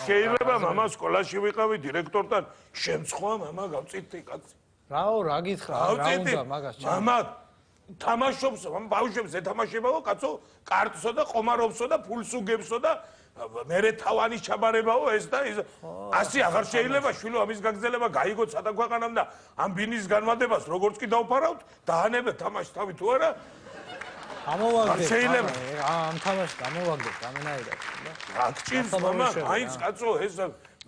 შეიძლება მამა სკოლაში ვიყავი დირექტორთან შემცხვა მამა გავწითი კაცი რაო რა გითხრა რა უნდა მაგას მამა თამაშობს მამა ბავშვებს ეთამაშებაო კაცო კარტსო და ყომარობსო და ფულს უგებსო და მერე თავანის ჩაბარებაო ეს და ის ასე აღარ შეიძლება შვილო ამის გაგზელება გაიგოთ სადა ქვეყანამ და ამ ბინის განმადებას როგორც კი დავფარავთ დაანებეთ თამაში თავი თუ არა ამოვაგდეთ ამ თამაშს გამოვაგდეთ ამენაირად რა გჭირს მამა აიც კაცო ეს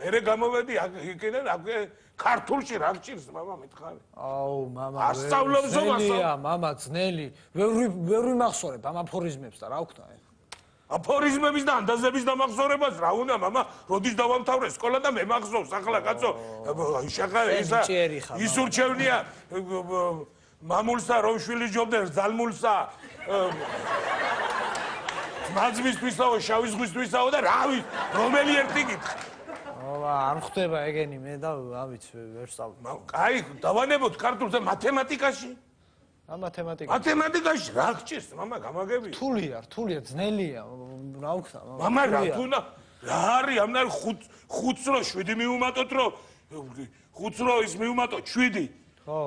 მერე გამოვედი იქიდან აქვე ქართულში რა გჭირს მამა მითხარი აუ მამა ასწავლობსო მასა მამა ძნელი ვერ ვიმახსოვრებ ამ აფორიზმებს და რა ვქნა აფორიზმების და ანდაზების დამახსოვრებას რა უნდა მამა როდის დავამთავრე სკოლა და მე მახსოვს ახლა კაცო შეხარე ის ურჩევნია მამულსა რომ შვილი ჯობდეს ძალმულსა მაძმისთვისაო შავი ზღვისთვისაო და რავი რომელი ერთი გითხრა არ ხდება ეგენი მე და ავიც ვერ სწავლობ კაი დავანებოთ ქართულზე მათემატიკაში მათემატიკაში რა გჭირს მამა გამაგები რთულია ძნელია რა ვქნა მამა რა თუნა რა არის ამნარ 5-ს რო 7 მიუმატოთ რო 5-ს რო ის მიუმატოთ 7 ხო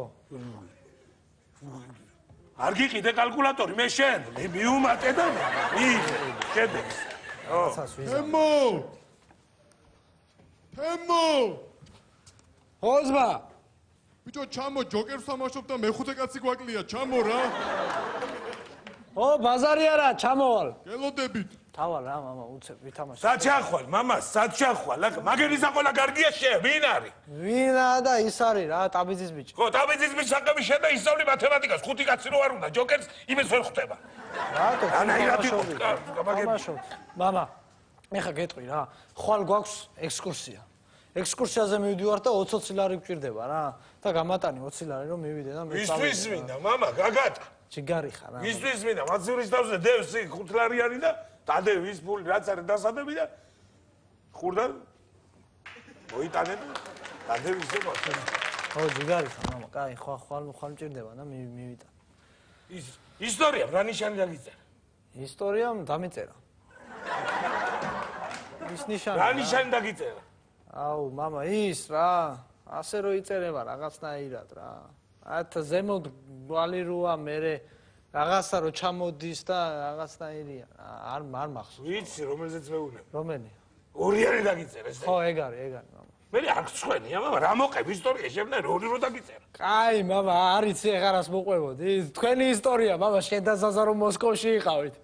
არ გიყიდე კალკულატორი მე შენ მიუმატე და შედეგს თემო ხოზბა ბიჭო ჩამო ჯოკერს თამაშობ და მეხუთე კაცი გვაკლია ჩამო რა ო ბაზარი არა ჩამოვალ გელოდებით თავალ რა მამა უცებ ვითამაშე საჩახვალ მამა საჩახვალ მაგერისა ყოლა კარგია შე ვინ არის ვინა და ის არის რა ტაბიძის ბიჭი ხო ტაბიძის ბიჭი საკები შე და ისწავლი მათემატიკას 5 კაცი რო არ უნდა ჯოკერს იმის ვერ ხვდება რატო ანაირად იყო მამა მე ხა გეტყვი რა ხვალ გვაქვს ექსკურსია ექსკურსიაზე მივდივარ და 20 ლარი გვჭირდება რა და გამატანი 20 ლარი რომ მივიდე და მე ისთვის მინდა მამა გაგატა ჯიგარი ხარ რა ისთვის მინდა მაძურის თავზე დევს 5 ლარიანი და დადევ ის ფული რაც არის დასადები და ხურდა მოიტანე და დადევ ისე მოხდა ხო ჯიგარი ხარ მამა კაი ხვალ მჭირდება და მივიდა ის ისტორია რა ნიშანი დაგიწერა ისტორია დამიწერა ის ნიშანი რა ნიშანი დაგიწერა აუ მამა ის რა ასე რო იწერება რაღაცნაირად რა ათ ზემოთ გვალი როა მე რაღაცა რო ჩამოდის და რაღაცნაირია არ მახსოვს ვიცი რომელზეც მეუბნებ რომელი ორიანი დაგიწერა ეს ხო ეგ არის მამა მე აქ ცხენია მამა რა მოყევ ისტორია შევნე ორი რო დაგიწერა კაი მამა არიცი ეხარას მოყვებოდი თქვენი ისტორია მამა შენ და ზაზა რომ მოსკოვში იყავით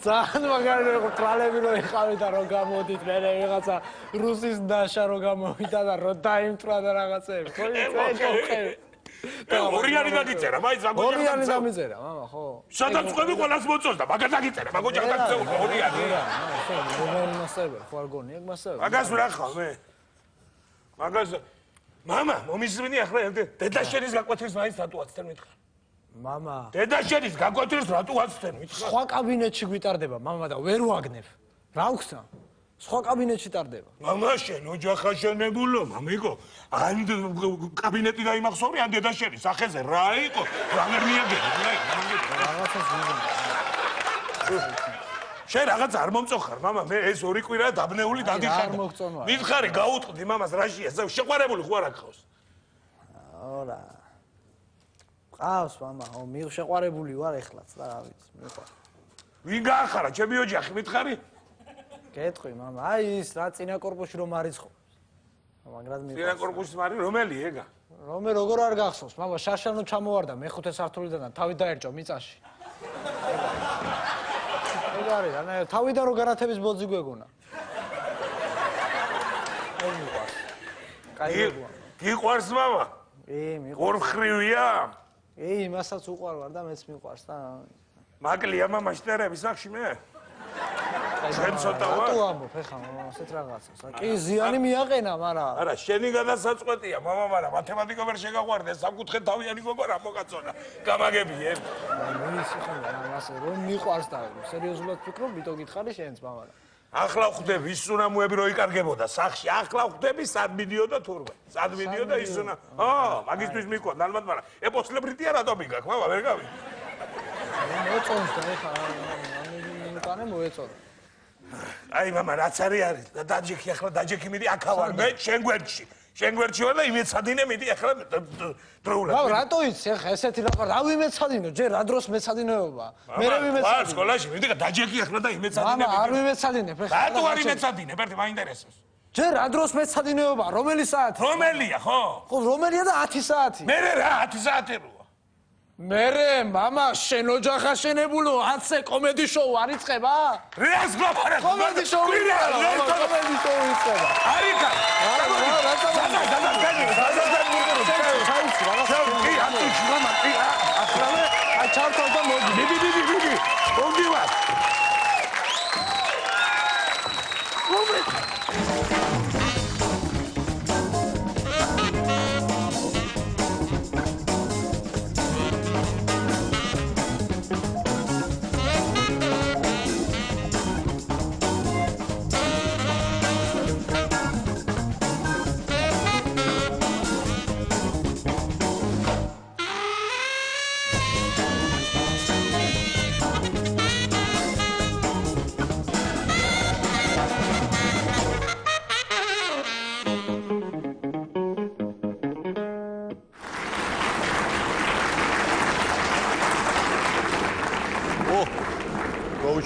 ძალიან მაგარი რო ტრალები რო იყავით და რო გამოდით მე რაღაცა რუსის დაშა რო გამოვიდა და რო დაიმტრა და რაღაცები ხო ორიანი დაგიწერა მაინც მაგოჯახთან ორიანი დამიწერა მამა ხო სადაც ყვები ყველას მოწონს და მაგას დაგიწერა მაგოჯახთან წეულო ორიანი რომელი მასწავლებელი ხო არ გონი ეგ მასწავლებელი მაგას რა ხავ მე მაგას მამა მომისმინი ახლა დედაშენის გაკვეთილს მაინც რატუაცთან მითხრა მამა დედაშენის გაკვეთილს რატუაცთან მითხრა სხვა კაბინეტში გვიტარდება მამა და ვერ ვაგნებ რა ვქნა სხვა კაბინეტში ტარდება მამა შენ ოჯახაშენებულო მამიკო ან კაბინეტი დაიმახსოვრე ან დედაშენის სახეზე რა იყო რა ვერ მიაგები რაღაცას ვიზამ შენ რაღაც არ მომწოხარ მამა მე ეს ორი კვირა დაბნეული დადიხარ მითხარი გაუტყდი მამას რაშია შეყვარებული ხო არ აქვს ორა ყავს მამა შეყვარებული ვარ ეხლაც და რა ვიცი მიყვარ ვინ გაახარა ჩემი ოჯახი მითხარი გეტყვი მამა აი ის რა წინა კორპუსში რომ არიცხო მაგრად მიყვარს წინა კორპუსის მარი რომელი ეგა რომე როგორ არ გახსოვს მამა შაშანო ჩამოვარდა მეხუთე სართულიდან და თავი დაერჭო მიწაში ეგ არის რა თავიდან რო განათების ბოძი გვეგონა ეგ მიყვარს კაი გიყვარს მამა მიყვარს ორმხრივია იმასაც უყვარვარ და მეც მიყვარს და მაკლია მამა შტერების სახში მე შენ ცოტა ვარ რატო ამბობ ეხა ასეთ რაღაცას კი ზიანი მიაყენა მაგრამ არა შენი გადასაწყვეტია მამა მაგრამ მათემატიკა ვერ შეგაყვარდა სამკუთხედ თავიანი გოგო რა მოგაწონა გამაგებიე ის ხო ასე რომ მიყვარს და სერიოზულად ფიქრობ ვიტო გითხარი შენც მამა ახლა ხვდები ის უნამოები რო იკარგებოდა სახში ახლა ხვდები სად მიდიოდა თურმე სად მიდიოდა ის უნა მაგისტრის მიკონდა ალბათ მაგრამ ეპოსლებრიტია რატომ მიგაქ მამა ვერ გავიგე მოწონს და ეხა მწვანე მოეწონა. აი მამა რაც არის და დაჯექი ახლა დაჯექი მიდი აქავარ მე შენ გვერდში. შენ გვერდში ვარ და იმეცადინე მიდი ახლა დროულად. რა რატო იცი ახლა ესეთი რა რა ვიმეცადინო ჯერ რა დროს მეცადინეობა. მე ვიმეცადინე. სკოლაში მიდი და დაჯექი ახლა და იმეცადინე. მამა არ ვიმეცადინებ ახლა. რატო არ იმეცადინე? ბერტი მაინტერესებს. ჯერ რა დროს მეცადინეობა? რომელი საათი? რომელია ხო? ხო რომელია და 10 საათი. მე რა 10 საათი როა. მერე მამა შენ ოჯახა შენებულო 10-ზე კომედი შოუ არ იწყება? რეას გლაპარა კომედი შოუ იწყება. კომედი შოუ იწყება. არიქა. ჩავთავდა მოდი. დიდი. მოგივარ.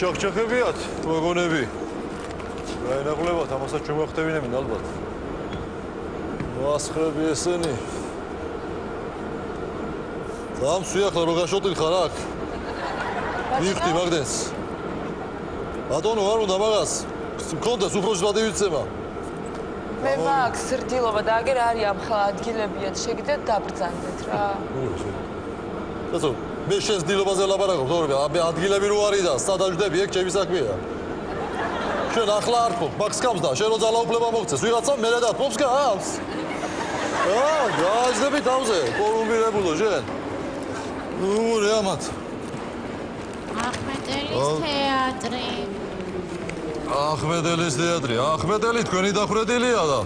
ჩახჩახებიათ ვაგონები. გაენაღლებათ, ამასაც ჩვენ ვახტევინებინ ალბათ. მასხრები ესენი. დამსვი ახლა რო გაშოტილ ხარ აქ. მიხდი მაგდენს. ბატონო არ უნდა მაგას. მქონდეს უფროსის პატივისცემა. მე მაქვს სრდილობა და აგერ არის ამ ხალ ადგილებიათ შეგიძლიათ დაბრძანდეთ რა. დაწო მე შენს დილობაზე ლაპარაკობ, თორემ ადგილები რო არის და სადაждები ეგ ჩემი საქმეა. შენ ახლა არ თქო, მაგს გავს და შენ რო ძალაუფლება მოგცეს, ვიღაცა მერე დათმობს გავს. გააძები თავზე, კოლუმბირებულო შენ. ნუ ამათ. ახმედელის თეატრი. ახმედელის თეატრი, ახმედელი თქვენი დახვრეტილია და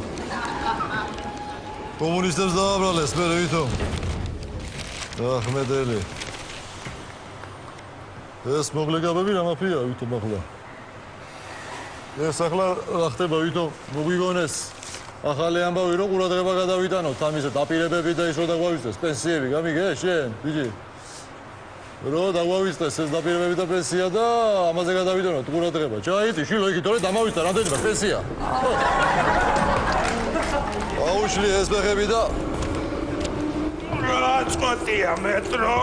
კომუნისტებს დააბრალეს მე ვითომ. ახმედელი ეს მოგლეგაბები რა მაფია ვითომ ახლა ეს ახლა რა ხდება ვითომ მოგვიგონეს ახალი ამბავი რომ ყურადღება გადავიტანოთ ამისა დაპირებები და ის რო დაგვავიწყდეს პენსიები გამიგე შენ ბიჭი რო დაგვავიწყდეს ეს დაპირებები და პენსია და ამაზე გადავიტანოთ ყურადღება ჩაიტი შილო იქით თორე დამავიწყდა რამდენიმე პენსია აუშლი ეს ბეხები და რა წოტია მეტრო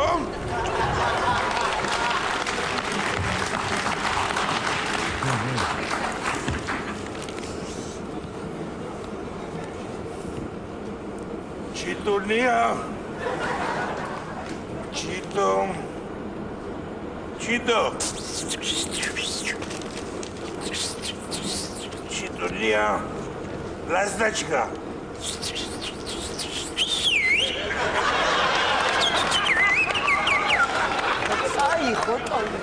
Читурния. Чито. Читурния. Ласточка. აი ხოტოლი.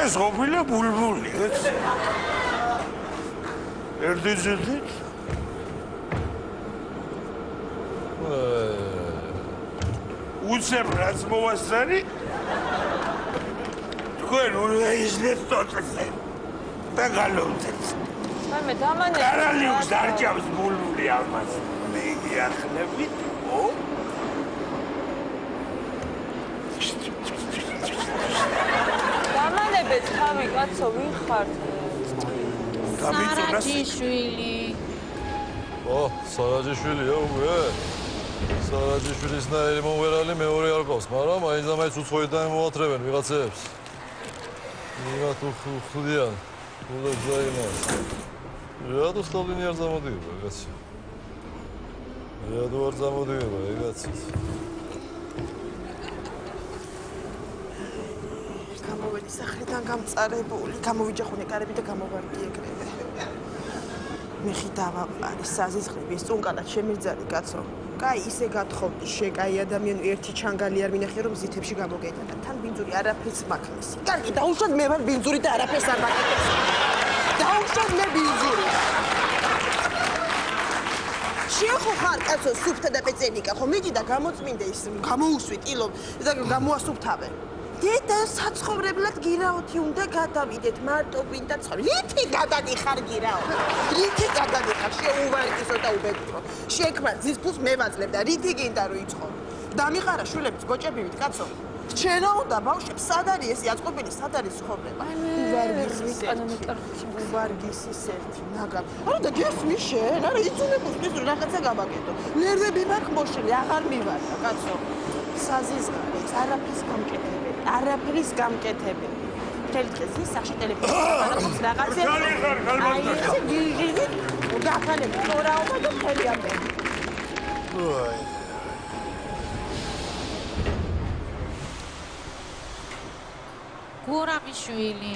ეს ყოფილა ბულბული, ეს. ერთიძეთი უცებ რაც მოვასწარი თქვენ უნდა ისნეთ ტოტზე და გალოცეთ მე დამანე კარალიუს დარჭავს ბულბული ამას მე გიახლებით ო დამანებეთ თავი კაცო ვინ ხართ სარაჯიშვილი. ო სარაჯიშვილია უკვე სარაჯიშვილის ნაირი მომღერალი მეორე არ ყავს მაგრამ მაინც უცხოეთიდან მოათრევენ ვიღაცებს იმათ უხდიან უნდა ზაიმას რატო სტალინი არ ზამოდიება ეგაცი რატო არ ზამოდიება ეგაცი გამოვედი სახლიდან გამწარებული, გამოვიჯახუნე კარები და გამოვარდი ეგრევე. მე ხიდავა არის საზიზღრები, ეს წუნკალად შემიძალი კაცო. კაი ისე გათხოვდი, შეკაი ადამიანი ერთი ჩანგალი არ მინახე რომ ზითებში გამოგედა და თან ბინძური არაფერს მაქნეს. კარგი, დაუშვათ მე ვარ ბინძური და არაფერს არ მაქნეს. დაუშვათ მე ბინძური. შეხო ხარ კაცო სუფთა და პეწენიკა, ხო მიდი და გამოწმინდე ის გამოუსვი ტილო და გამოასუფთავე. დედა საცხოვრებლად გირაოთი უნდა გადავიდეთ, მარტო გვინდა ცხოვრ. რითი გადადიხარ გირაო? რითი გადადიხარ? შეუვარგისო და უბედურო. შექმნა ძის ფულს მე ვაძლევ და რითი გინდა რომ იცხოვ? დამიყარა შვილებს გოჭებივით, კაცო. შენაო და ბავშვებს სად არის ეს იაწყობილი, სად არის ცხოვრება? უვარგისის ერთი ნაგა. არა და გესმის შენ, არა იწუნებოს ის რაღაცა გავაკეთო. ნერვები მაქვს მოშლი, აღარ მივარდა, კაცო. საზიზღარებს, არაფრის გამკეთებელი. მთელი დღეს ის სახში ტელეფონს რაღაცებს. აი ესე გიჟიგი დახანები თორაობა და მთელი ამბები. გურამიშვილი.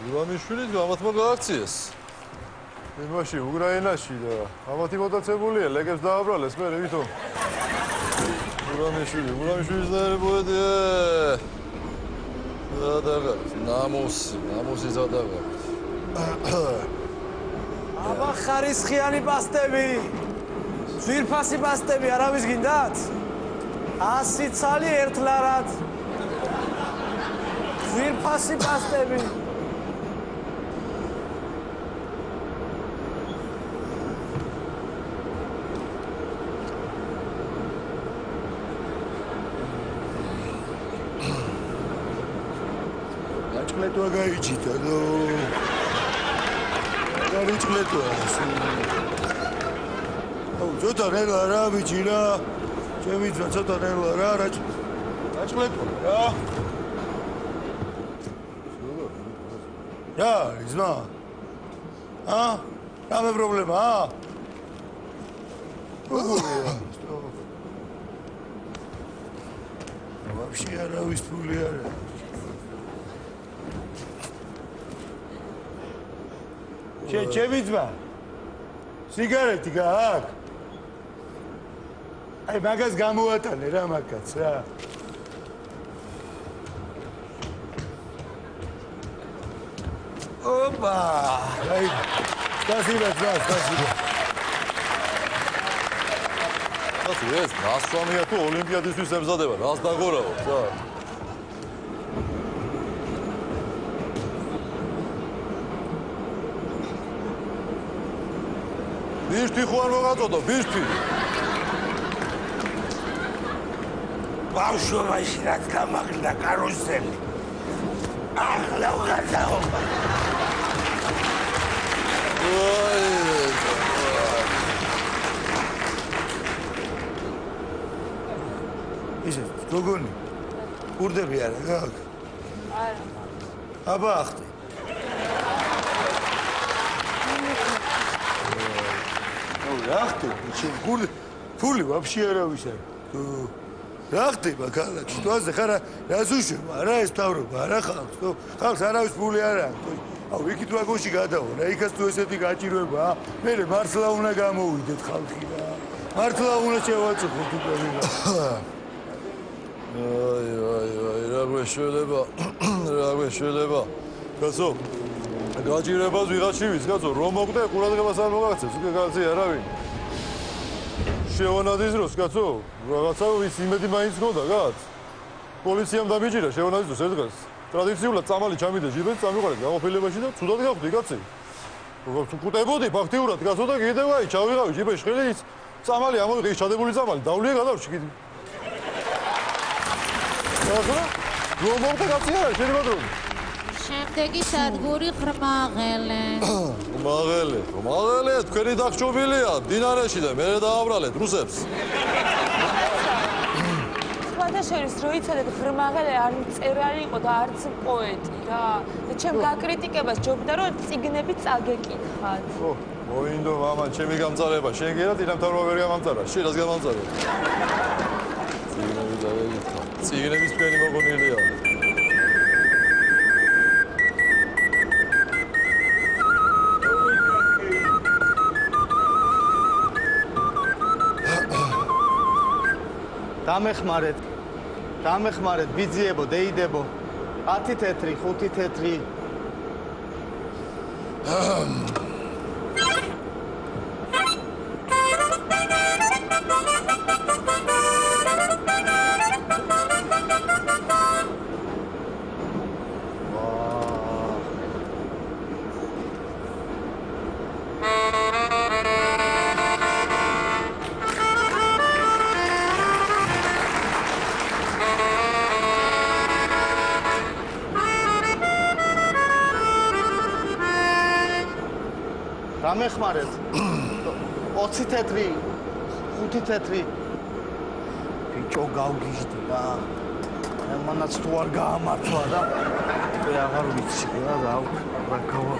გურამიშვილი გამათმა გააქციეს. იმაში უკრაინაში და ამათი მოტაცებულია, ლეგებს დააბრალეს მე ვითომ. გურამიშვილის დაერბოდი. გადაგარეთ, ნამოსი გადაგარეთ. აბა ხარისხიანი პასტები. ძვირფასი პასტები არავის გინდათ? 100 ცალი ერთ ლარად. ძვირფასი პასტები. Ჭლეტვა გაიჭიდა და გარიჭლეტვა აუ ცოტა ნელა რა ბიჭი რა ჩემი ძმა ცოტა ნელა რა ჭლეტვა რა რა იზმა რამე პრობლემა ვაფშე არავის ფული არა ჩემი ძმა სიგარეტი გააქვს? აი მაგას გამოვატანე რა მაგაც რა. ოპა! აი, спасибо, спасибо. ეს ნასვამია თუ ოლიმპიადისთვის ემზადება, რას დაგორაოთ რა? ბირთვი ხო არ მოგაწოდო, ბირთვი. ბავშვობაში რაც გამახდა კარუსელი. ახლა უღარდაობა. ისე, გოგონი. კურდები არა გაქვს? არა. აბა ახტი. Рахты, чем фули вообще аравис არის. რა ხდება ქალაქში? თვაზე ხარა რაზუშობა, არა ეს თავრობა, არა ხალხს. ხალხს არავის ფული არ აქვს. აუ იქით ვაგონში გადავა რა, იქაც თუ ესეთი გაჭირვება, მე მართლა უნდა გამოვიდეთ ხალხი რა. მართლა უნდა შევაწუხოთ უკვე რა. აი, რა გვეშველება. კაცო, გაჭირებას ვიღაც ვის, კაცო, რომ მოგდე, ყურადღებას არ მოგაქცევს, უკვე კაცი არავინ. შევანადის დროს, კაცო, რაღაცა ვის იმედი მაინც გქონდა, კაც. პოლიციამ დამიჭირა შევანადის დროს ერთ დღეს. ტრადიციულად წამალი ჩამიდე ჟიბეთ, წამიყარეთ გამოფილებაში და ცუდად გავხდი, კაცი. კუტებოდი ფაქტიურად, კაცო და კიდევ აი, ჩავიღავი ჟიბეში ხელი ის წამალი ამოვიღე ის ჩადებული წამალი, დავლია გადავში კიდე. ახლა რომ მოგდე კაცი არა, შეიძლება დრო. შემდეგი სადგური ღრმაღელე. ღრმაღელე, თქვენი დახჭობილია დინარეში და მე დააბრალეთ რუსებს. სხვადასხვა რო იცოდეთ ღრმაღელე არ მწერალი იყო და არც პოეტი რა. და ჩემ გაკრიტიკებას ჯობდა რომ წიგნები წაგეკითხათ. მოინდო მამა, ჩემი გამწარება, შენ გერა დინამთავრობა ვერ გამამწარა, შენ რას გამამწარე? წიგნები წაგეკითხა. წიგნების თქვენი მოგონილია. დამეხმარეთ, ბიძიებო, დეიდებო. 10 თეთრი, 5 თეთრი. გამეხმარეთ 20 თეთრი 5 თეთრი ბიჭო გავგიჟდი რა მანაც თუ არ გაამართლა და აღარ ვიცი რა გავა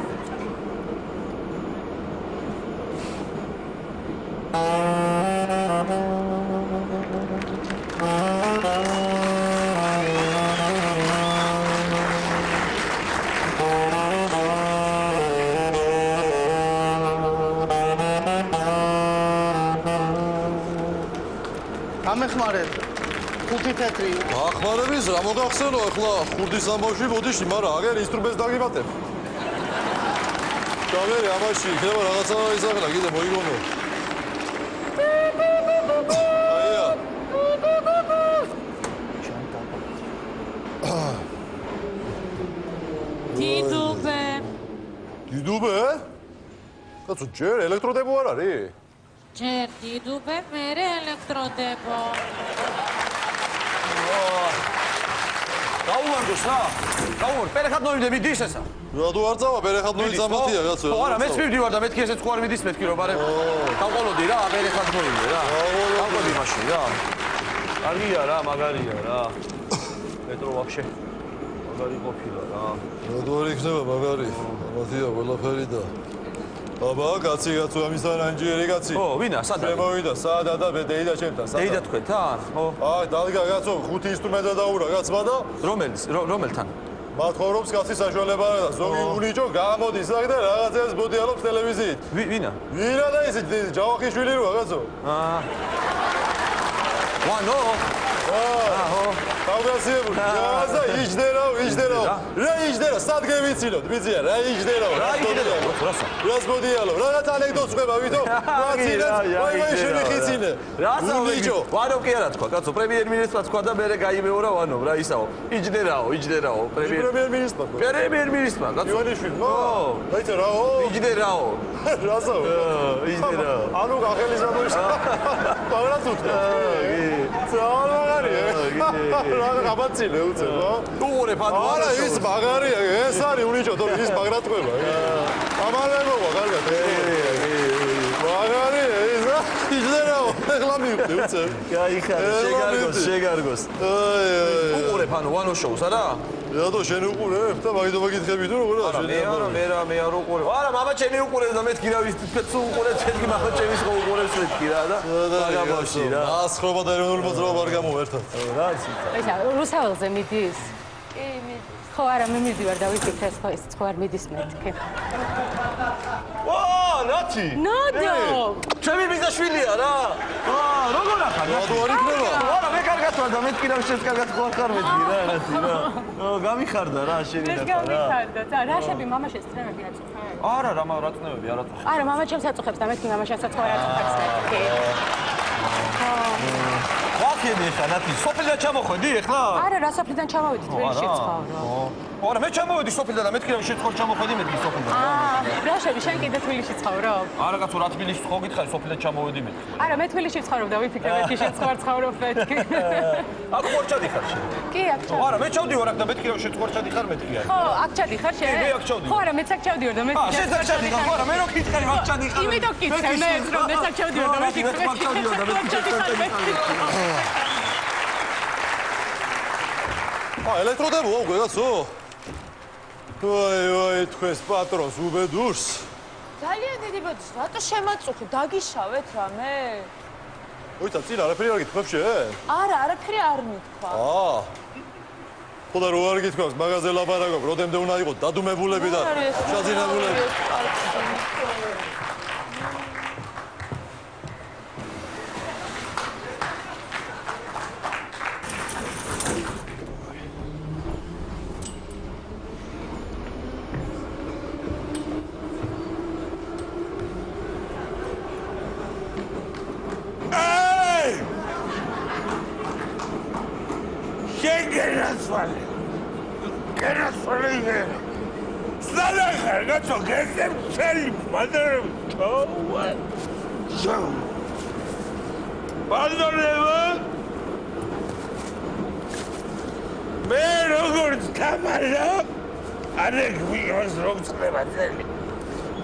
გამეხმარეთ 5 თეთრი ახმარების რა მოგახსენო ახლა ხურდის ამბავში მოდიში მაგრამ აგერ ინსტრუმენტს დაგივატებ გამერე ამაში იქნება რაღაცა ისახლა კიდე მოიგონო აია დიდუბე დიდუბე კაცო ჯერ ელექტროდებო არ არის ჯერ დიდუბე მერე ელექტროდებო გაუმარჯოს რა გაუმარ პერეხად ნოიმდები დის ესა რადო არ წავა პერეხად ნოიწამათია კაცო ხო არა მეც მივდივარ და მეთქი ესეც ხო არ მიდის მეთქი რომ ბარე გავყოლოდი რა პერეხად ნოიმდე რა გავყოლოდი მაშინ რა კარგია რა მაგარია რა მეტრო ვაფშე მაგარი ყოფილა რა რადო არ იქნება მაგარი ამათია ყველაფერი და აბა კაცი კაცო ამისთან ანჯიერი კაცი ო ვინა სადა შემოვიდა სადა და დეიდა ჩემთან სადა დეიდა თქვენთან ხო აი დადგა კაცო 5 ინსტრუმენტი დაურა კაცმა და რომელთან მათხოვრობს კაცი საშუალება და ზოგი უნიჭო გამოდის აქ და რაღაცას ბოდიალობს ტელევიზიით ვინა და ის ჯავახიშვილი როა კაცო ვანო აჰო თავგასიებული ჯაზა იჯდერავ რა იჯდერა სადგე ვიცინოთ მიცია რა იჯდერავ რას მოდიალო რაღაც ანეკდოტს ყვება ვითო ვაი შევიხიცინე რაცა ვანო კი არა თქვა კაცო პრემიერ-მინისტრმა თქვა და მე გაიმეორა ვანო რა ისაო იჯდერაო პრემიერ-მინისტრმა კაცო ივანიშვილი ხო დაიცა რაო იჯდერაო რასაო იჯდერაო ანუ გახელიზამოიშა პავრაც უთქვა რა გაბაცილე უცებ უყურე ფანო არა ის მაგარია ეს არის უნიჭო თო ის მაგრა თქვება ამალებობა კარგად მაგარია ის იჯდერაო ეხლა მივხვდი უცებ შეგარგოს უყურე ფანო ვანო შოუს არა რატო შენ უყურებ და მაგითობა გითხები თუ როგორ არა მე არ უყურებ არა მამა ჩემი უყურებს და მეთქი რა ვიც უყურებს ჩვენი მამა ჩემის ხო უყურებს მეთქი რა და მაგაბავში რა ასხრობა და ეროვნული მოძრაობა არ გამოვერთად რა ისა რუსაველზე მიდის კი მიდის ხო არა მე მივდივარ და ვიფიქრე ხო არ მიდის მეთქი ნათი ნოდო ჩემი ბიზაშვილია რა როგორ ახარ რატო არ იქნება არა მე კარგად ვარ და მეთქი რა შენს კარგად ხო არ მეთქი რა ნათი რა გამიხარდა რა შენი რა გამიხარდა და რა შეbi მამაშენს წნევები აწუხე არა რა წნევები არ აწუხე არა მამა ჩემს აწუხებს და მეთქი მამაშენსაც ხო არ აწუხებს მეთქი ვაკები ხა ნათი სოფლიდან ჩამოხვედი ახლა არა რა სოფლიდან ჩამოვედი თბილისში ცხოვრობ არა მე ჩამოვედი სოფლიდან და მეთქი რა შეწყო ჩამოხვედი მეთქი სოფლიდან რა შეbi შენ კიდე თბილისში ცხოვრობ არა კაცო რა თბილისში ხო გითხარი სოფლიდან ჩამოვედი მეთქი არა მე თბილისში ცხოვრობ და ვიფიქრე მეთქი შენ ცხოვრობ მეთქი აქ ხორჩადი ხარ შენ კი აქ ჩავდი არა მე ჩავდივარ აქ და მეთქი რა შენ ხორჩადი ხარ მეთქი არის ხო აქ ჩავდი ხარ შენ მე აქ ჩავდივარ ხო არა მეც აქ ჩავდივარ და მეთქი შენ აქ ჩავდი ხარ ხო არა მე რო გითხარი აქ ჩავდი ხარ იმიტომ გითხარ მე რომ მეც აქ ჩავდივარ და მეთქი ელექტროდებო გეგაცო ვაი თქვენს პატრონს უბედურს ძალიან დიდი ბოდიშ რატო შემაწუხი დაგიშავეთ რამე ოიცა წინ არაფერი არ გითხრებს შენ არა არაფერი არ მithქვა ხოდა რო არ გითხრავს მაღაზე ლაპარაკობ როდემდე უნდა იყოს დადუმებულები და შაძინებულები მე როგორც თამაშობ, არეკ ვიღოს რომ წდება წელი.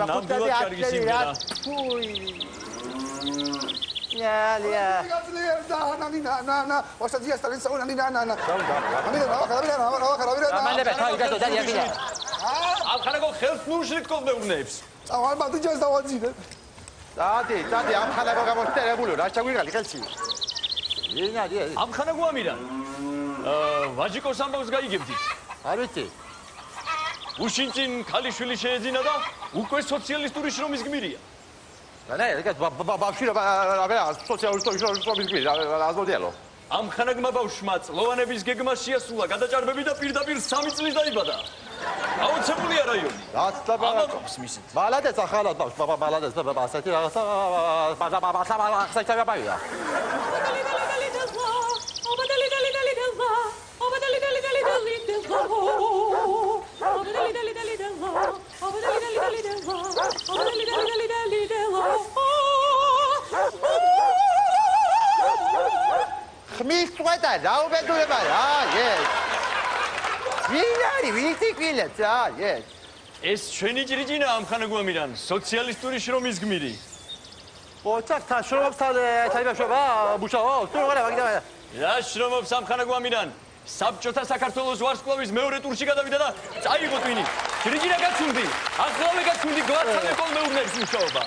ნამდვილად კარგი სიმღერა. ამხანაგო ხელს ნუშრით კოლმეუნებს. დადი, ამხანაგო გამოსტერებული, რა შეგვიღალი ხელში. ამხანაგო ამირან. ვაჟიკოს ამბავს გაიგებდით. არ ვიცი. უშინწინ ქალიშვილი შეეძინა და უკვე სოციალისტური შრომის გმირია. ბავშვი სოციალისტური შრომის გმირი, აზმოდიალო. ამხანაგმა ბავშვმა წლოვანების გეგმა შეასრულა გადაჭარბები და პირდაპირ 3 წლის დაიბადა. აუცებულია რაიონი. ამაყობს მისით. მალადეც ახალად ბავშვ, მალადეც ასეთი რაღაცა საერთაშორისოა. ხმის წვეტა დაუბედურება რა, ვინი კვილებს რა, ეს ჩვენი ჭრიჭინა ამხანაგო ამირან, სოციალისტური შრომის გმირი. ოჩახთან შრომობთან თაიბაშობა, მუშაობა, თურღარა მაგდა. რა შრომობს ამხანაგო ამირან? საბჭოთა საქართველოს ვარსკვლავის მეორე ტურში გადავიდა და წაიღო ტვინი. ჭრიჭინა გაცუნდი, ახლავე გაცუნდი გვარცამე კოლმეურნების მუშაობა.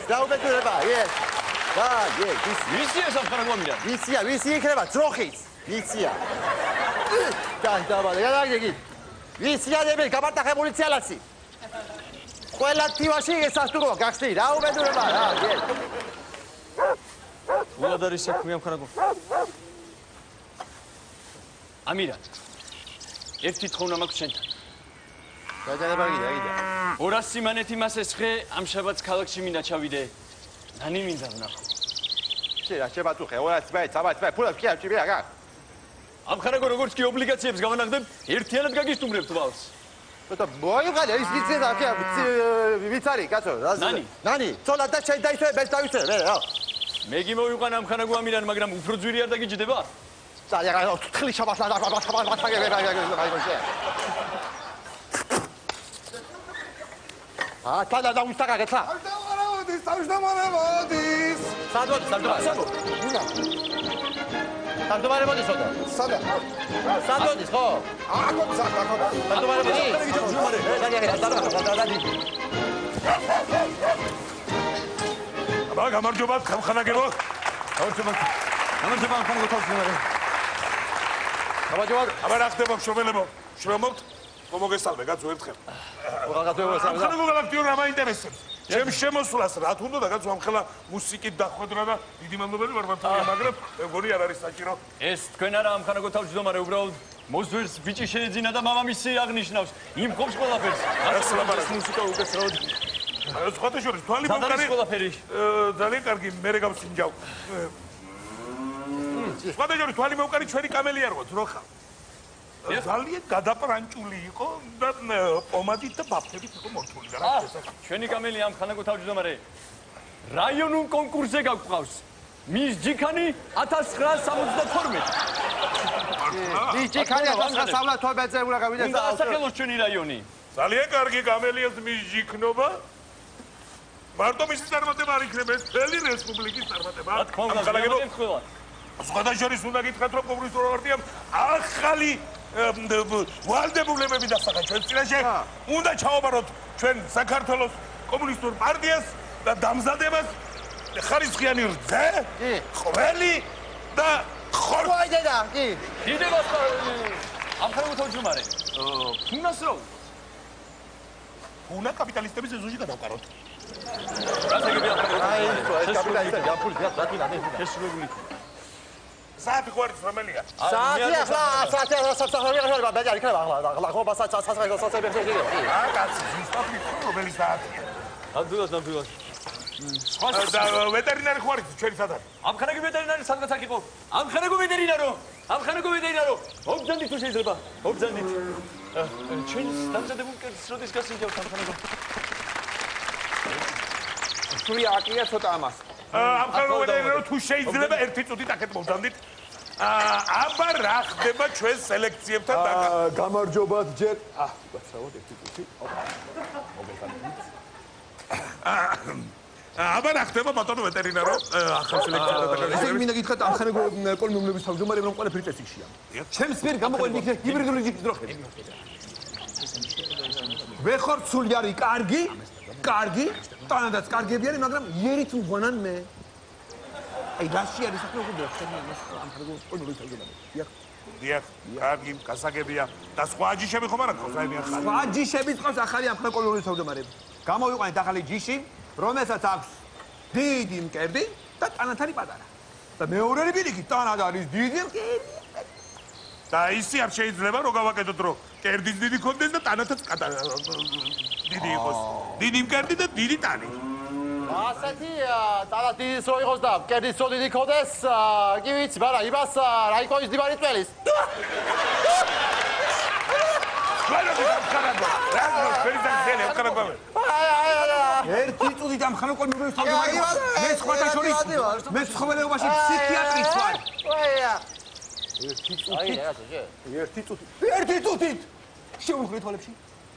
დაუბედურება, ვისია სამხანაგო ამირან? ვისი იქნება ძროხიც, ვისია. გადაგიგი. ვისიანები გამარტახებული ციალაცი. ყველა თივაში ესასტუროა გახსნი, დაუბედურება რა, უად არის საქმე ამხანაგო. ამირან. ერთი თხოვნა მაქვს შენთან. გადაგებაგიდა. 200 სიმანეთი მას ესხე, ამ შაბათს ქალაქში მინდა ჩავიდე. ნანი მინდა ვნახო. რა შებაწუხე, 200 მეც, ფულებს კი არჩი რა. ამხანაგო როგორც კი ობლიგაციებს გავანახდებ, ერთიანად გაგისტუმრებთ ვალს. მოიღალე ის ვიცი და ვიც არის კაცო, ნანი, ცოლად და შენ დაიცვე, მე დავიცვე, რა. მე გიმოვიყვან ამხანაგო ამირან, მაგრამ უფრო ძვირი არ დაგიჯდება? თხილი შაბათლა და თადა და უსტაგაგეთ რა. სამშდომარეოდის. სამშდომარეოდის ოდა. სადოდის ხო? სამშდომარეოდის. აბა გამარჯობა ხანაგებო. გამარჯობა ამხანაგო თავმჯდომარე. აბა რა ხდება მშრომელებო? შრომობთ? მოგესალმე კაცო ერთხელ. ამხანაგო გალაქტიურ რა მაინტერესებს? ჩემ შემოსვლას რა თუნდა და კაცო ამხელა მუსიკით დახვედრა და დიდი მადლობელი ვარ მართალია, მაგრამ მე მგონი არ არის საჭირო. ეს თქვენ არა ამხანაგო თავმჯდომარე, უბრალოდ მოზვერს ბიჭი შეეძინა და მამამისი აღნიშნავს. იმ ხობს ყველაფერს. ეს ლაპარაკი. მუსიკა უკეთრად. სხვათა შორის თვალი სადაც მომკარი ყველაფერი. ძალიან კარგი მე გავსინჯავ. სხვათა შორის თვალი მომკარი ჩვენი კამელი არ ვარ ძროხა. ძალიან გადაპრანჭული იყო და პომადით და ბაფებით იყო მორთული და რა შესაძლოა. ჩვენი კამელი ამ ხანაგო თავმჯდომარე რაიონულ კონკურსზე გაგვყავს. მის ჯიქანი 1972. მის ჯიქანი 1972-ზე უნდა გავიდეს და ასახელოს ჩვენი რაიონი. ძალიან კარგი კამელიას მის ჯიქნობა. მარტო მისი წარმატება არ იქნება ეს მთელი რესპუბლიკის წარმატება. რა თქმა უნდა, გაგებო. სხვათა შორის უნდა გითხრათ რომ კომუნისტურ პარტიამ ახალი ვალდებულებები დასახა ჩვენ წინაშე. უნდა ჩაობაროთ ჩვენ საქართველოს კომუნისტურ პარტიას და დამზადებას ხარისხიანი რძე, ყველი და ხორცი. ვაი დედა, კი. დიდებას ამ ხანაგო თავმჯდომარე. ფუნას რო? ფუნა კაპიტალისტების ეზოში გადავკაროთ. ეს კაპიტალისტები ამ ფულს რატომ შესრულებული. საათი ხوارიც რომელია? საათი ახლა ბეჭარი იქნება ახლა ხო საათი კაცი ზუსტად მითხო რომელი საათია? ნამდვილად. და ვეტერინარი ხوارიც ჩვენი საათი. ამ ხანაგო ვეტერინარი სადღაც აქ იყო. ამ ხანაგო ვეტერინარო. ობძანდით თუ შეიძლება. ობძანდით. ჩვენ დამზადებულ კერძს როდის გასინჯავთ ამ ხანაგო? სული აკია ცოტა ამას. ამ ხანაგო ვეტერინარო თუ შეიძლება ერთი წუთით აქეთ მოვდამდით. აბა რა ხდება ჩვენ სელექციებთან დაკავშირებით? გამარჯობათ ჯერ. ვაცრავოთ ერთი წუთი. აბა რა ხდება ბატონო ვეტერინარო ახალ სელექციებთან დაკავშირებით? ესე მინდა გითხრათ ამ ხანაგო კოლმეումლების თავმჯდომარე რომ ყველაფერი წესიქშია. ჩემს მიერ გამოყვანილი იქნება ჰიბრიდული ჯიშის დროხები. ვეხორ სულიარი კარგი, თანადაც კარგები არის, მაგრამ იერით მგვანან მე. აი გასში არის ახლა უკვე ხდება ამ ხანაგო კოლმეუმლების თავმჯდომარე. დიახ, კარგი, გასაგებია. და სხვა ჯიშები ხომ არ აქვს აი მე ახალი? სხვა ჯიშები წავს ახალი ამ ხანაგო კოლმეუმლების თავმჯდომარე. გამოვიყვანეთ ახალი ჯიში, რომელსაც აქვს დიდი მკერდი და ტანათარი პატარა. და მეორეული პირიქით, ტანად არის დიდი მკერდი. და ისი არ შეიძლება რომ გავაკეთოთ რომ კერდის დიდი კონდეს და ტანათაც დიდი იყოს. დიდი მკერდი და დიდი ტანი. ასეთია, ტანაც დიდი რო იყოს და მკერდის რო დიდი კონდეს, კი ვიცი, მაგრამ იმას რა იყო ის დიბარი წველის. ერთი წუთით ამ ხანაგო კოლმეუმლების თავმჯდომარე. მე სხვათა შორის მე ცხოველეობაში ფსიქიატრიც ვარ. ერთი წუთით. შემომხრეთ თვალებში.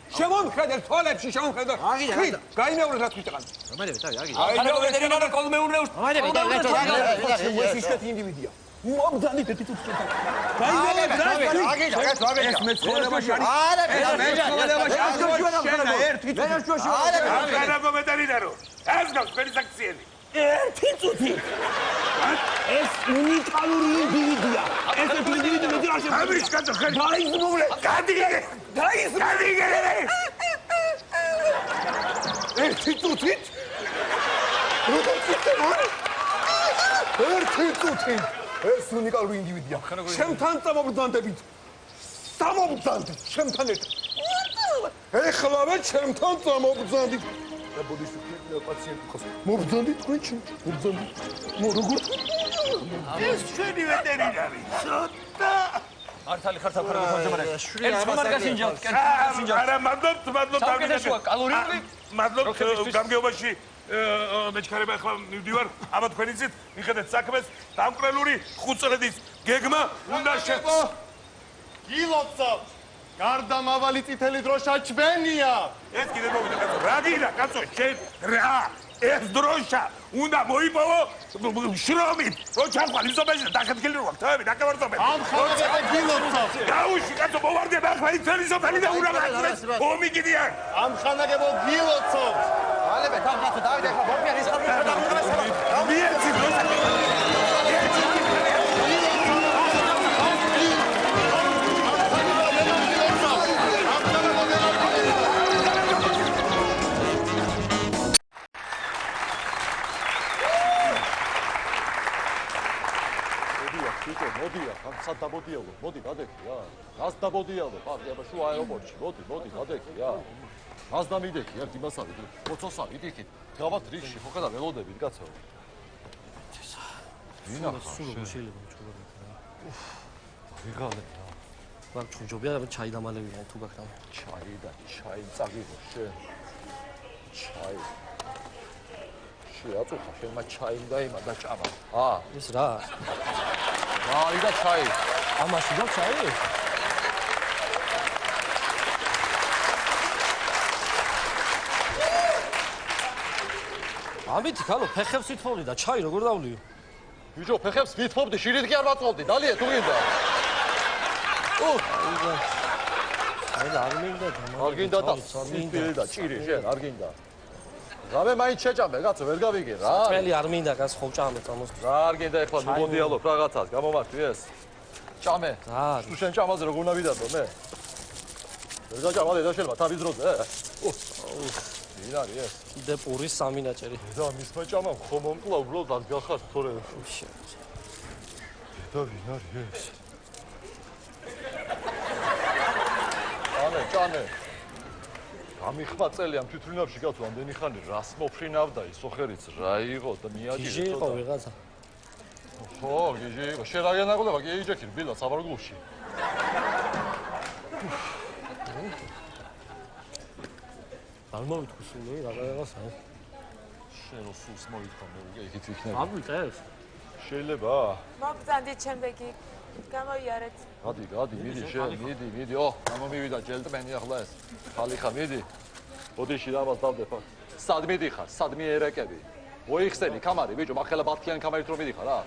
შემომხრეთ თვალებში. გაიმეორეთ რა თქვით ახლა. ხანაგო ვეტერინარო კოლმეურნეუს. ეს ისეთი ინდივიდია. მომძანით ერთი წუთი. გაიმეორეთ რა თქვით. ეს მე ცხოველეობაში არის. ერთი წუთი. ხანაგო ვეტერინარო. ეს გავს ფერი საქციელი. ერთი წუთი. ეს უნიკალური ინდივიდია. ეს ინდივიდი მე არ შემიძლია. ამის კაცო ხელი. დაიზმულე. გადიგე. ერთი წუთით? როგორ ციხე? ერთი წუთით. ეს უნიკალური ინდივიდია. ჩემთან წამობრძანდებით. წამობრძანდით ჩემთან ერთად. ეხლავე ჩემთან წამობრძანდით. და ბოდიშუქი პაციენტი ხოს. მობრძანდით თქვენ ჩემთან. მობრძანდით. როგორ? ეს ჩვენი ვეტერინარი. ცოტა მართალი ხართ ამ ხანაგო თავმჯდომარე. ეს ხომ არ გასინჯავთ? არა, მადლობთ. საუკეთესოა, კალორიული. მადლობთ გამგეობაში მეჩქარება ახლა მივდივარ. აბა თქვენი ძით მიხედეთ საქმეს. დამკვრელური 5 წლების გეგმა უნდა გილოცავ. გარდამავალი წითელი დროშა ჩვენია. ეს კიდე მოვიდა კაცო. რა გინდა კაცო? შენ რა? ეს დროშა უნდა მოიპოვო შრომით. რო ჩახვალ ისობაში და დახეთქილი რო აქვს თავები დაკავარწობენ. ამ ხალხზე გილოცავ. გაუში კაცო მოვარდება ახლა ისეთი სოფელი და უნდა გაწმეს. ომი კიდია. ამ ხალხზე გილოცავ. ალებე თან კაცო დავიდე ახლა ბორბიან ის ხალხი გადავიღებს. მიეცი დროშა. ბიჭო, მოდია, სად დაბოდიალო, მოდი გადეკი რა. გას დაბოდიალო, პარკი შუა აეროპორტში, მოდი გადეკი რა. გას დამიდექი, ერთ იმასავით, მოცოსავით იქით. გავათ რიგში, ხო ხედავ ველოდებით, კაცო. ვინახა, შეიძლება ჩულობთ რა. ვიღალე რა. მაგ ჩუნჯობია და ჩაი დამალევია თუ გაქნა. ჩაი წაგიღო შენ. ჩაი. შეაწუხა შენმა ჩაი დაიმა და ჭამა. ეს რა? მარი და ჩაი. ამაში და ჩაი? ამით ხალო ფეხებს ვითხოვდი და ჩაი როგორ დავლიო? ბიჭო, ფეხებს ვითხოვდი, შირით კი არ ვაწყობდი. დალია თუ გინდა. აი და არ მინდა არ გინდა და სპილი და ჭირი შენ არ გინდა. რამე მაინც შეჭამე, კაცო, ვერ გავიგე რა. წელი არ მინდა გას ხო ჭამე წამოს. რა არ გინდა ეხლა მოდიალობ რაღაცას, გამომართვი ეს. ჭამე. თუ შენ ჭამაზე როგორ უნდა ვიდადო მე? ვერ გაჭამა და შეიძლება თავის დროზე. ვინ არის ეს? კიდე პურის 3 ნაჭერი. და მისმა ჭამამ ხომ მომკლა უბრალოდ არ გახარ თორე. და ვინ არის ეს? ჭამე. გამიხმა წელი ამ თვითრინავში კაცო ამდენი ხანი რას მოფრინავდა ის ოხერიც რა იყო და მიაჭირე. გიჟი იყო ვიღაცა. ხო, გიჟი იყო. შენ რა განაღლება კი ეიჯექი ბილა საბარგულში. არ მოვიტყვი სული რაღაცა. შენ რო სულს მოვიტყვა მე უკვე იქით იქნება. არ ვიტყევს. შეიძლება? მოგწანდით შემდეგი გამოიარეთ. გადი, მიდი შენ, მიდი. გამომივიდა ჯელტმენი ახლა ეს. ხალიხა, მიდი. ოდიში რამას დავდებ. სად მიდიხარ? სად მიერეკები? მოიხსენი კამარი, ბიჭო, მაგხელა ბათქიანი კამარით რომ მიდიხარ რა?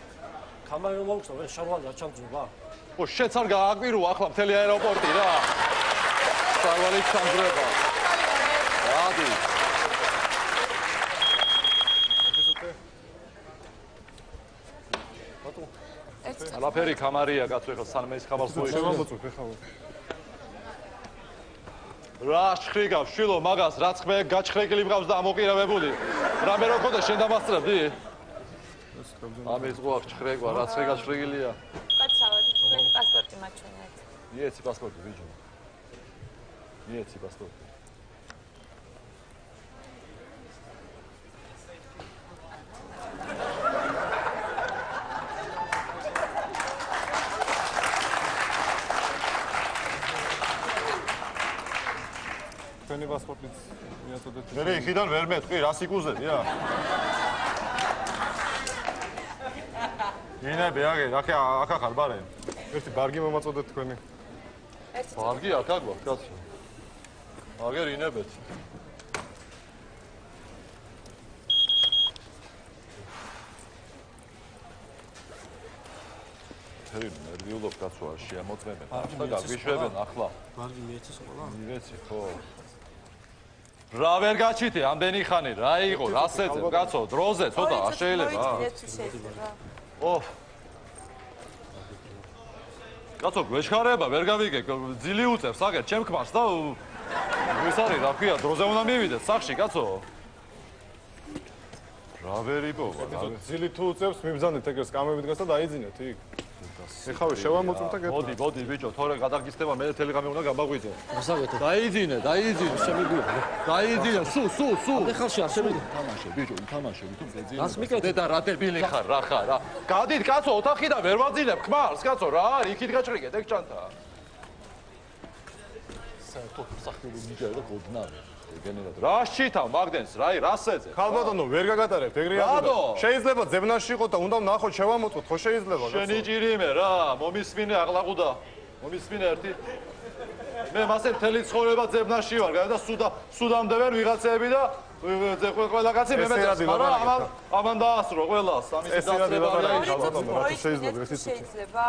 კამარი რომ მოვხსნა, ეს შარვალ არ ჩამძრობა. ო, შენც არ გააკვირვა ახლა მთელი აეროპორტი რა. შარვალი ჩამძრება. გადი. ალაფერი კამარია კაცო, ეხლა სანამ ეს ხაბარს მოიწევს. შევამოწმე ხალხო. რა შხრიგავ შილო მაგას რაც ხმე გაჩხრეკილი მყავს და ამოყირავებული. რამე რო ხოდა შენ დამასწრებდი? ამის ყوخ ჩხრეკვა რაც ხე გაჩხრეკილია. კაცავად, პასპორტი მაჩვენეთ. მიეცი პასპორტი ბიჭო. მიეცი პასპორტი. თქვენი პასპორტიც მიაწოდეთ. მე იქიდან ვერ მეტყვი, რას იკუზები რა? ინები აქ ახარ ბარე. ერთი ბარგი მომაწოდეთ თქვენი. ბარგი აქ აგვაქვს კაცო. აგერ ინებეთ. თერი ნერვიულობ კაცო არ შეამოწმებენ. ახლა გაგვიშვებენ ახლა. ბარგი მიეცეს ყველა? მივეცი ხო. რა ვერ გაჩიტე ამდენი ხანი რა იყო რას ეძებ კაცო დროზე ცოტა არ შეიძლება კაცო გვეშხარება ვერ გავიგე ძილი უწევს აგერ ჩემ ქმარს და ეს არის რა ქვია დროზე უნდა მივიდეს სახში კაცო რა ვერ იპოვა ძილი თუ უწევს მიბრძანეთ ეგრეს კამები დგას და დაიძინეთ იქ ეხავე შევამოწმოთ და გეტყვით. მოდი ბიჭო, თორე გადაგისდება მე ტელეგრამი უნდა გამაგვიძე. მოსაგეთო. დაიძინე. შემიგულა. დაიძინე, სულ. ამდენ ხალხი არ შემიგულა. თამაშე ბიჭო, თამაშე, თუმ ზეძინე. რას მიკეთე? დედა რა დებილი ხარ, რა ხარ, რა. გადით კაცო, ოთახიდან ვერ ვაძინებ ქმარს, კაცო, რა არის, იქით გაჭრიგეთ ეგ ჩანთა. საერთოდ სახელი მიჯერა და გოდნავი. გენერალ რა შითავ მაგდენს რას ეძე ხალბატონო ვერ გაგატარებთ ეგრე რადო შეიძლება ძებნაში იყო და უნდა ნახოთ შევამოწოთ ხო შეიძლება შენი ჭირიმე რა მომისმინე აღლაღუდა მომისმინე ერთი მე მასე მთელი ცხოვრება ძებნაში ვარ და სუდამდე ვერ ვიღაცები და ყველა კაცი მე მეძებს მაგრამ ამან დაასრო ყველას ამის დაწება რა შეიძლება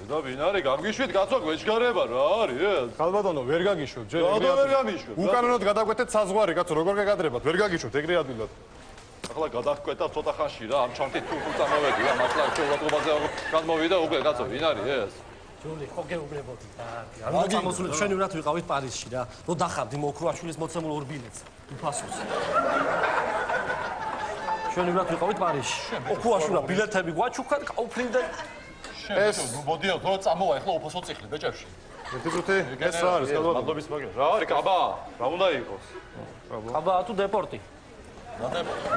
და ვინ არის გამგიშვით კაცო გვეჩგარება რა არის ეს ხალბატონო ვერ გაგიშვებთ ჯერ რატო ვერ გამიშვებ უკანონოდ გადაგვეთეთ საზღვარი კაცო როგორ გაგადრებათ ვერ გაგიშვებთ ეგრე ადვილად ახლა გადაგკვეთა ცოტა ხანში რა ამ ჩანთით თუ წამოვედი რა მართლა შეურაცხყოფაზე გადმოვიდა უკვე კაცო ვინ არის ეს ჯული ხო გეუბნებოდი და არ წამოსული ჩვენი უნდა ვიყავით პარიზში რა რო დახავდი მოქროაშვილის მოცემულ ორ ბილეთს უფასოს ჩვენივრად ვიყავით პარიზში. ოქუაშურა ბილეთები გვაჩუქად, კაუფლინდა. ეს მოდიო, თორე წამოვა ახლა უფასო წიხლი ბეჭებში. ერთი წუთი, ეს რა არის, გადავადო. მადლობის მაგერ. რა არის კაბა? რა უნდა იყოს? კაბაა თუ დეპორტი? რა დეპორტი?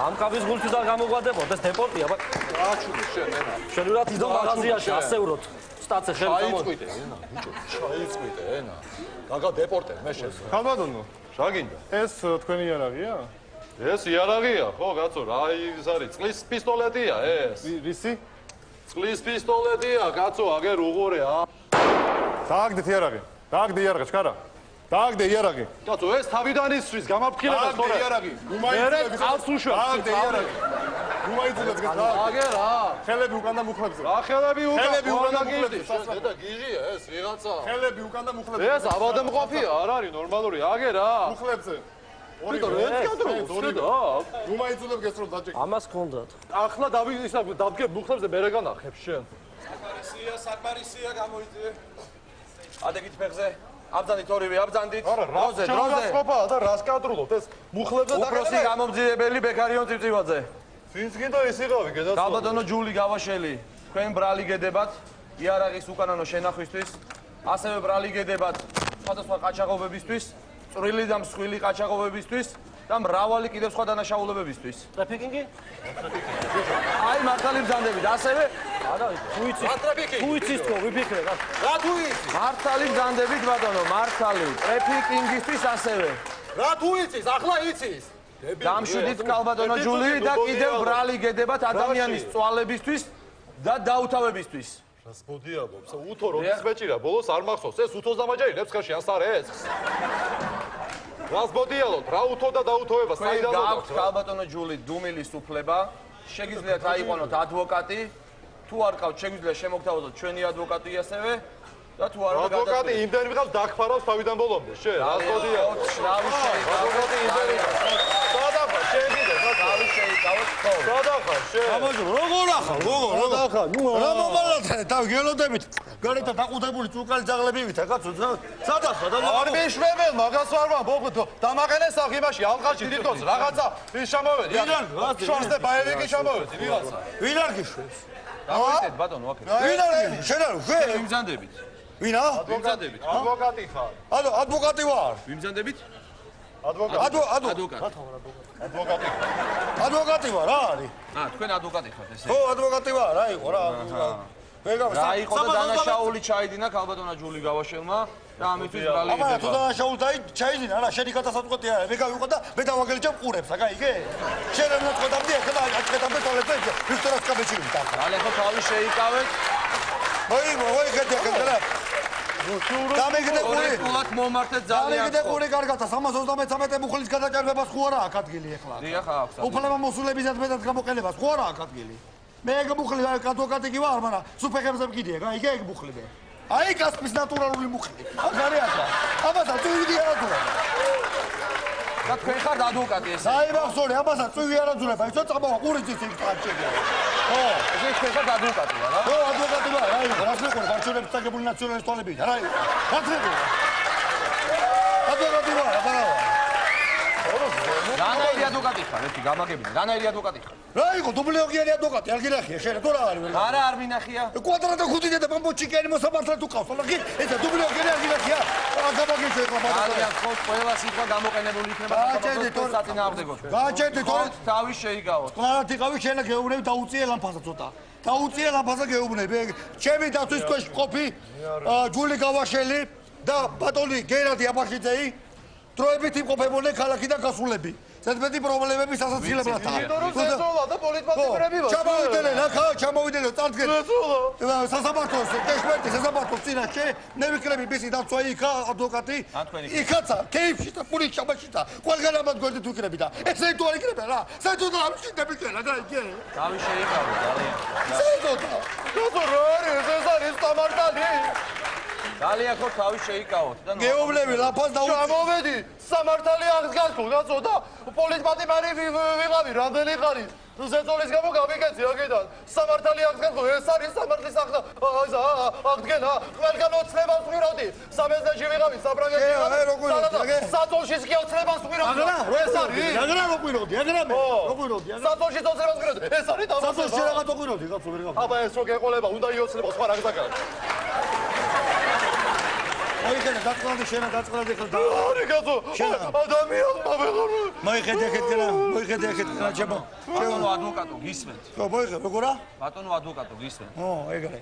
ამ კაბის გულში და გამოგვადებოდეს დეპორტია, ბა. რა ჩუნე შენ ენა? ჩვენივრად იდო მაღაზიაში 100 ევროთ. სტაცე ხელი გამო. ჩაიწვიდე ენა, ბიჭო, ჩაიწვიდე ენა. გაგა დეპორტე მე შენ. ხალბადონო, რა გინდა? ეს თქვენი იარაღია? ეს იარაღია, ხო, კაცო, რა ის არის? წყლის პისტოლეტია ეს. რისი? წყლის პისტოლეტია, კაცო, აგერ უღურე ა. დააგდეთ იარაღი. დააგდე იარაღი, ჩქარა. დააგდე იარაღი. კაცო, ეს თავიდან ისვრის გამაფრთხილებას თორე. დააგდე იარაღი. უმაიცილებს ყავს უშვა. დააგდე იარაღი. უმაიცილებს გასა. აგერ რა? ხელები უკან და მუხლებზე. რა ხელები უკან? ხელები უკან და მუხლებზე. და გიჟია ეს ვიღაცა. ხელები უკან და მუხლებზე. ეს აბადმყოფია, არ არის ნორმალური, აგერ რა? მუხლებზე. ვიტო ერთი ადროა. უმაიცილებს გესწრო დაჭეკ. ამას გქონდათ. ახლა ისა დაბგებ მუხლებზე მე რა განახებ შენ? საკმარისია გამოიწვე. ადეგით ფეხზე. აბძანდით ორივე, აბძანდით. დროზე, დროზე. ყოფაა და რას კადრულობთ ეს მუხლებზე და უფროსი გამომძიებელი ბეკარიონ წივწივაძე. ვინც გინდა ის იყავი, გედაცვა. გალბატონო ჯული გავაშელი. თქვენ ბრალი გედებათ იარაღის უკანონო შენახვისთვის. ასევე ბრალი გედებათ სხვადასხვა ყაჩაღობებისთვის, წვრილი და მსხვილი ყაჩაღობებისთვის და მრავალი კიდევ სხვა დანაშაულებებისთვის. ტრაფიკინგი? აი მართალი ბრძანდებით. ასევე თუ იცის თქო, ვიფიქრე რა. რა თუ იცის? მართალი ბრძანდებით ბატონო, მართალი. ტრაფიკინგისთვის ასევე. რა თუ იცის? ახლა იცის. დამშვიდით კალბატონო ჯული და კიდევ ბრალი გედებათ ადამიანის წვალებისთვის და დაუთავებისთვის. რას მოდიალობს? უთო როდის მეჭირა, ბოლოს არ მახსოვს. ეს უთოს დამაჯერებს ხელში ან სარეცხს. რას მოდიალოთ? რა უთო და დაუთოება საიდან მოდის? გაქვთ კალბატონო ჯული დუმილის უფლება. შეგიძლიათ აიყვანოთ ადვოკატი. თუ არ ყავთ, შეგვიძლია შემოგთავაზოთ ჩვენი ადვოკატი ასევე და თუ არ ადვოკატი იმდენ ვიღავს დაგფარავს თავიდან ბოლომდე. შენ რას მოდიალოთ? რავი შეიძლება. ადვოკატი იმდენ ვიღავს. სადახა შენ კიდე, რავი შეიძლება. ხო. სადახა შენ. გამარჯობა, როგორ ახალ, როგორ ახალ. რა მომალათანე, თავ გელოდებით. გარეთ დაყუდებული წუკალი ძაღლებივით, კაცო, სადახა და არ მეშვებელ, მაგას არ ვამბობ, დამაყენეს ახ იმაში ალყაში დიდოს რაღაცა ის შემოვედი. შორს და ბაევიკი შემოვედი ვიღაცა. ვინ არ გიშვებს? დავიწყეთ ბატონო, აკეთე. ვინ არის? შენ არ ვე? ვიმზანდებით. ვინა? ვიმზანდებით. ადვოკატი ხარ. ადვოკატი ვარ. ვიმზანდებით? ადვოკატი. ადვოკატი. ადვოკატი. ადვოკატი ვარ, რა არის? თქვენ ადვოკატი ხართ ესე. ხო, ადვოკატი ვარ, რა იყო რა. რა იყო და დანაშაული ჩაიდინა კალბატონა ჯული გავაშელმა და ამისთვის ბრალი გედება. აბა თუ დანაშაული ჩაიდინა რა, შენი გადასაწყვეტი არა, მე გავიყო და მე დავაგელიჭე ყურებს, გაიგე? შენ არ მოწყვეტავდი ახლა აკეთებდი ტოლეთზე ვიქტორას კაბეჩი ვიტახ. ალე ხო თავი შეიკავეთ. მოი გადაგდა რა. დამეგდე ყური. კულად მომართეთ ძალიან. დამეგდე ყური კარგათა 333 მუხლის გადაჭარბებას ხო არა აქ ადგილი ახლა. დიახ აქვს. უფლება მოსულებისას მეტად გამოყენებას ხო არა აქ ადგილი. მე ეგ მუხლი ადვოკატი კი ვარ, მაგრამ სუფეხებზე მკიდია, გაიგე ეგ მუხლები. აი კასპის ნატურალური მუხლი. აქ არის ახლა. აბადა წვიდი არაძურა. და თქვენ ხართ ადვოკატი ესე. აი მახსოვე, აბადა წვიდი არაძურა, იცო წამოვა ყურიცის იქ წაჭეგე. ხო, ესე თქვენ ხართ ადვოკატი რა? ხო, ადვოკატი ვარ, აი რას მეყურე, ბარჩელების წაგებული ნაციონალისტ თვალები. აი, გაწევი. ადვოკატი ვარ, აბა. რანაირი ადვოკატი ხარ, ერთი გამაგებინე. რანაირი ადვოკატი ხარ? რა იყო, დუბლიოგიანი ადვოკატი, არ გინახია, შენ თუ რა არის? არა, არ მინახია. კვადრატა ხუთი და პამპოჩიკიანი მოსამართლე თუ ყავს, მაგრამ კი, ესა დუბლიოგიანი არ გინახია. გამაგეჩე ეხლა ბატონო. ძალიან ხო, ყველა სიტყვა გამოყენებული იქნება საწინააღმდეგოდ. გააჩერდი თორე თავი შეიგავოთ. ყველათ იყავი შენ გეუბნები დაუწიე ლამფაზა ცოტა. დაუწიე ლამფაზა გეუბნები. ჩემი დაცვის ქვეშ ყოფი ჯული გავაშელი და ბატონი გერადი აბაშიძეი დროებით იმყოფებოდნენ ქალაქიდან გასულები. ზედმეტი პრობლემების ასაცილებლად. ზეზოლა და პოლიტმატიმრები ვარ. ჩამოვიდნენ, ახლა ჩამოვიდნენ, წარდგენ. სასამართლოს, ექსპერტი სასამართლოს წინაშე, მე ვიქნები მისი დაცვა იქა ადვოკატი. იქაცა, კეიფში და პურის შაბაში და ყველგან ამათ გვერდით ვიქნები და ესე თუ არ იქნება რა. საერთოდ არ მშვიდები ყველა, გაიგე? თავი შეიკავე ძალიან. საერთოდ. დozor რა არის ეს არის სამართალი? ძალიან ხო თავი შეიკავოთ და გეუბნები ლაფას და ჩამოვედი სამართალი აღდგანო გაწო და პოლიტმატიმარი ვიღავი რამდენი ხარი ზეწოლის გამო გავიკეცი აქედან სამართალი აღდგანო ეს არის სამართლის აღდგენა ყველგან ოცნებას ვიღავდი სამეზდაში ვიღავი საფრანგეთში ვიღავი საწოლში კი ოცნებას ვიღავდი ეს არის დააკვიროდი, ეგრევე. დააკვიროდი. საწოლში წოცებას გქროდი. ეს არის და საწოლში რაღაც დააკვიროდი, კაცო, ვერ გაყვი. აბა ეს რო გეყოლება, უნდა იოცნება სხვა რა გზაგაა. მოიხედე, დაწყლადი შენა, დაწყლადი ხელ და. არი კაცო, ადამიანმა ვეღარ. მოიხედე ეხეთკენა, მოიხედე ეხეთკენა, ჩემო. ბატონო ადვოკატო, გისმენთ. ხო, მოიხედე, როგორა? ბატონო ადვოკატო, გისმენთ. ო, ეგრე.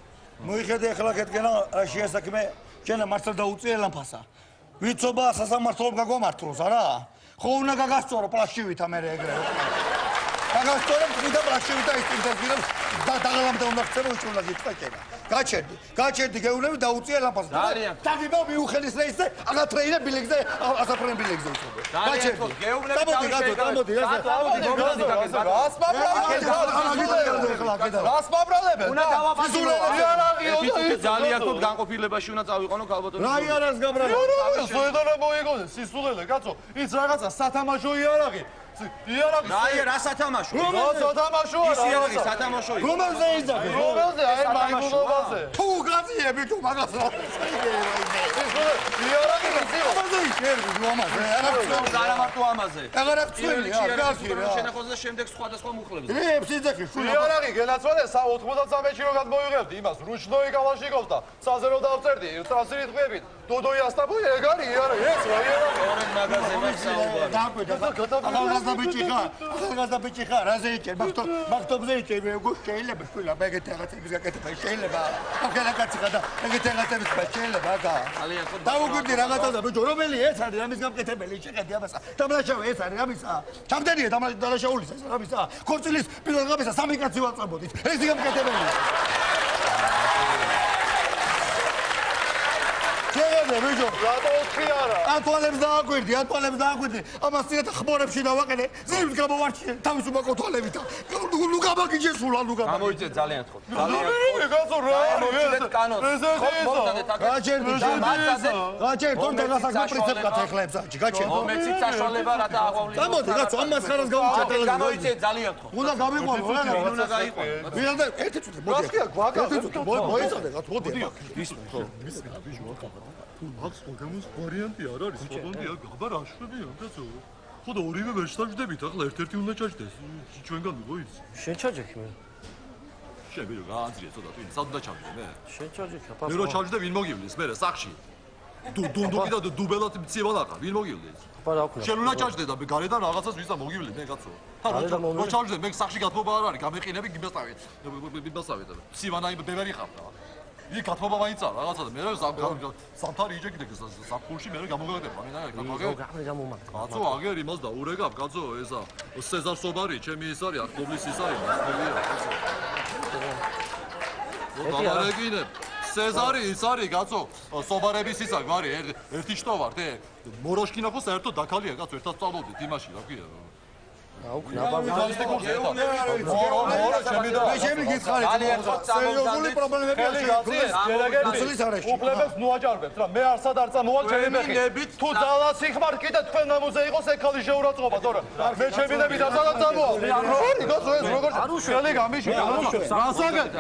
მოიხედე ახლა ეხეთკენა, რა შეასაქმე, შენა მართლა დაუწიე ლამფასა. ვიცობა სასამართლომ გაგვამართლოს, არა? ხო უნდა გაგასწორო პლაშჩივითა მე ეგრე. გაგასწორო და პლაშჩივითა ის ინტერვიუს და დაღლამდე უნდა ხდება ის უნდა გიწაკება. გაჩერდი გეუბნები დაუწიე ლამფასა. დაგიბა მიუხედის რეისზე, აღათრეინე ბილეგზე, ასაფრენ ბილეგზე უწოდე. გაჩერდი. გეუბნები გამოდი, გამოდი, რას მაბრალებენ? უნდა დავაფასურო. ძალიან თქო განყოფილებაში უნდა წავიყონო ქალბატონო. რა იარას გაბრალე? სულედა მოიგონე, სისულელე, კაცო. ის რაღაცა სათამაშო იარაღი. იარაღი. რა სათამაშო? რა სათამაშოა? ის იარაღი სათამაშოა. რომელზე იძახე? რომელზე? აი მაიგუნობაზე. თუ გაციები თუ მაგას რა. იარაღი გაციო. ამაზე იშერდი ამაზე. არა მარტო ამაზე. აღარა წვილია, გაქი რა. შენახოზე შემდეგ სხვადასხვა მუხლებზე. ეს იძახე, შულა. იარაღი გენაცვალე 93-ში რო გადმოიღებდი იმას რუშნოი კალაშნიკოვს და საზერო დავწერდი ტრანსირით ყვებით. დოდოი ასტაბოი ეგ არის იარაღი, ეს რა იარაღი? ორენ მაგაზე მასაუბარი. დაგვიდა. ახალგაზრდა ბიჭი ხარ, ახალგაზრდა ბიჭი ხარ, რაზე იჭერ? მაგთობზე იჭერ, მეგო შეიძლება შულა, ეგეთ რაღაცების გაკეთება შეიძლება. ახლა კაცი ხარ და ეგეთ რაღაცების შეიძლება აკა. ძალიან ხო. დაუგვირდი რაღაცა და ბიჭო, რომელი ეს არის ამის გამკეთებელი, შეხედი ამასა. დამლაშავე ეს არის ამისა. ჩამდენია დამლაშაულის ეს ამისა. ქორწილის პირველ ღამესა სამი კაცი ვაწამოდით. ეს გამკეთებელი. შეხედე ბიჭო, რატო ოთხი არა? ათვალებს დააკვირდი. ამას წინათ ხმორებში დავაყენე. ზევით გამოვარჩიე თავისუფალ კოთვალებით. ნუ გამაგიჯე სულა, ნუ გამაგიჯე. გამოიწე ძალიან თქო. კაცო რა არის ეს? გაჩერდი და მართლაზე. გაჩერდი თორემ გასაგებია პრინციპი ეხლებს აჭი. გაჩერდი. მომეცით საშუალება რათა აღვავლინო. გამოდი კაცო, ამას ხარას გავუჭერდი. გამოიწე ძალიან თქო. უნდა გავიყვანო რა. უნდა გაიყვანო. ვიღალდა ერთი წუთი მოდი. მოიცადე კაცო, მოდი. აქვს მოგამოს ვარიანტი არ არის, ხოდონდია გაბა რა შვებია კაცო. ხო და ორივე ვერ შევჭდებით, ახლა ერთ-ერთი უნდა ჩაჯდეს. ჩვენგან მოიც. შენ ჩაჯექი მე. შენ ვირო გააძრია ცოტა თუ სად უნდა ჩავდე მე? შენ ჩაჯექი აფა. მე რო ჩავდე ვინ მოგივლის მე სახში. დუნდუკი და დუბელად მცივანაკა ვინ მოგივლის? აფა რა ვქნა. შენ უნდა ჩაჯდე და მე გარედან რაღაცას ვისა მოგივლი მე კაცო. რო ჩავდე მე სახში გათმობა არ არის, გამეყინები გიმასავეთ. გიმასავეთ. მცივანა იმ ბებერი ხარ და იქ გათმობა მაინცა რაღაცა და მე სამთარი იჯეკიდე საფხულში მე გამოგაგდება მე კაცო აგერ იმას და ურეგავ კაცო ესა სეზარ სობარი ჩემი ის არის აქტობლის ის არის მასწავლია კაცო დავარეგინებ სეზარი ის არის კაცო სობარების ისა გვარი ერთი შტო ვარ ე მოროშკინა ხო საერთოდ დაქალია კაცო ერთად სწავლობდით იმაში რა ქვია ჩემი გითხარით სერიოზული პრობლემები არის უფლებას ნუ აჭარბებთ რა მე არსად არ წამოვალ ჩემი მეხი თუ ძალა სიხმარ კიდე თქვენ ნამოზე იყოს ეკალი შეურაცხყოფა თორე მე ჩემი ნები დაწალა წამოვალ როგორი გასო ეს როგორ შელი გამიში რასაგეთ